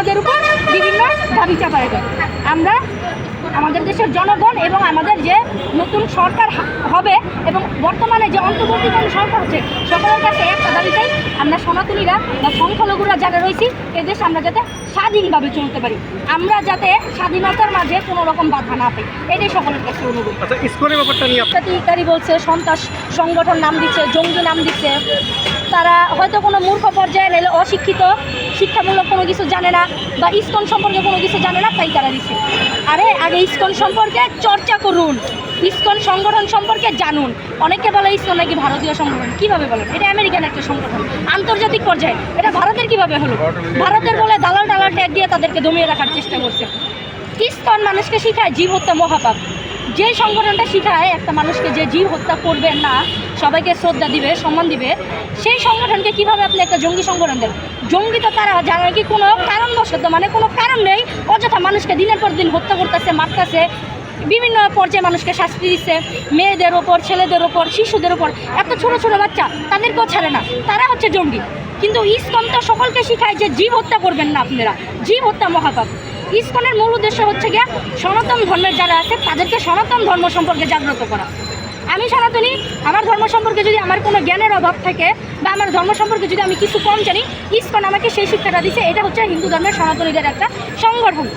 আমাদের উপর বিভিন্ন দাবি চাপায় দেয়। আমরা আমাদের দেশের জনগণ এবং আমাদের যে নতুন সরকার হবে এবং বর্তমানে যে অন্তর্বর্তীকালীন সরকার হচ্ছে সকলের কাছে একটা দাবি চাই, আমরা সনাতনীরা বা সংখ্যালঘুরা যারা রয়েছি এদেশে আমরা যাতে স্বাধীনভাবে চলতে পারি, আমরা যাতে স্বাধীনতার মাঝে কোনো রকম বাধা না পাই, এটাই সকলের কাছে অনুরোধ। আচ্ছা, ইসকনের ব্যাপারটা নিয়ে ইকারি বলছে, সন্ত্রাস সংগঠন নাম দিচ্ছে, জঙ্গি নাম দিচ্ছে। তারা হয়তো কোনো মূর্খ পর্যায়ে নেলে অশিক্ষিত, শিক্ষামূলক কোনো কিছু জানে না বা ইসকন সম্পর্কে কোনো কিছু জানে না, তাই তারা দিচ্ছে। আরে আগে ইসকন সম্পর্কে চর্চা করুন, ইসকন সংগঠন সম্পর্কে জানুন। অনেকে বলে ইসকন নাকি ভারতীয় সংগঠন, কীভাবে বলেন? এটা আমেরিকান একটা সংগঠন, আন্তর্জাতিক পর্যায়ে। এটা ভারতের কীভাবে হলো? ভারতের বলে দালাল ট্যাগ দিয়ে তাদেরকে দমিয়ে রাখার চেষ্টা করছে। ইসকন মানুষকে শিখায় জীব হত্যা মহাপাপ। যে সংগঠনটা শিখায় একটা মানুষকে যে জীব হত্যা করবে না, সবাইকে শ্রদ্ধা দিবে, সম্মান দিবে, সেই সংগঠনকে কিভাবে আপনি একটা জঙ্গি সংগঠন দেন? জঙ্গি তো তারা যারা নাকি কোনো কারণবশত, মানে কোনো কারণ নেই, অযথা মানুষকে দিনের পর দিন হত্যা করতেছে, মারতেছে, বিভিন্ন পর্যায়ে মানুষকে শাস্তি দিচ্ছে, মেয়েদের ওপর, ছেলেদের ওপর, শিশুদের ওপর, এত ছোটো ছোটো বাচ্চা, তাদেরকেও ছাড়ে না, তারা হচ্ছে জঙ্গি। কিন্তু ইসকন তো সকলকে শিখায় যে জীব হত্যা করবেন না আপনারা, জীব হত্যা মহাপাপ। ইসকনের মূল উদ্দেশ্য হচ্ছে গিয়ে সনাতন ধর্মের যারা আছে তাদেরকে সনাতন ধর্ম সম্পর্কে জাগ্রত করা। আমি সনাতনী, আমার ধর্ম সম্পর্কে যদি আমার কোনো জ্ঞানের অভাব থাকে বা আমার ধর্ম সম্পর্কে যদি আমি কিছু কম জানি, ইসকন আমাকে সেই শিক্ষাটা দিচ্ছে। এটা হচ্ছে হিন্দু ধর্মের সনাতনীদের একটা সংগঠন,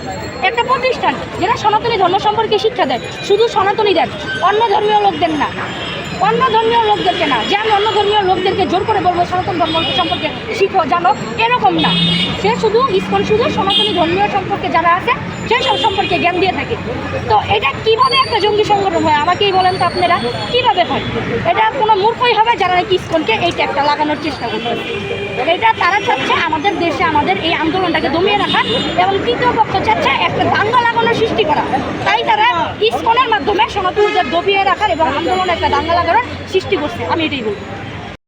একটা প্রতিষ্ঠান যেটা সনাতনী ধর্ম সম্পর্কে শিক্ষা দেয়। শুধু সনাতনীদের, অন্য ধর্মীয় লোকদের না, অন্য ধর্মীয় লোকদেরকে না, যে আমি অন্য ধর্মীয় লোকদেরকে জোর করে বলবো সনাতন ধর্ম সম্পর্কে শিখো, জানো, এরকম না। সে শুধু ইসকন শুধু সনাতনী ধর্মীয় সম্পর্কে যারা আছে সেই সব সম্পর্কে জ্ঞান দিয়ে থাকে। তো এটা কিভাবে একটা জঙ্গি সংগঠন হয় আমাকেই বলেন তো আপনারা, কিভাবে হয়? এটা কোনো মূর্খই হবে যারা নাকি ইসকনকে এই ট্যাগটা লাগানোর চেষ্টা করছে। এটা তারা চাচ্ছে আমাদের দেশে আমাদের এই আন্দোলনটাকে দমিয়ে রাখা এবং তৃতীয় পক্ষ চাচ্ছে একটা দাঙ্গা লাগানোর সৃষ্টি করা। তাই তারা ইসকনের মাধ্যমে সনাতনীদের দমিয়ে রাখার এবং আন্দোলনে একটা দাঙ্গা লাগানোর সৃষ্টি করছে, আমি এটাই বলবো।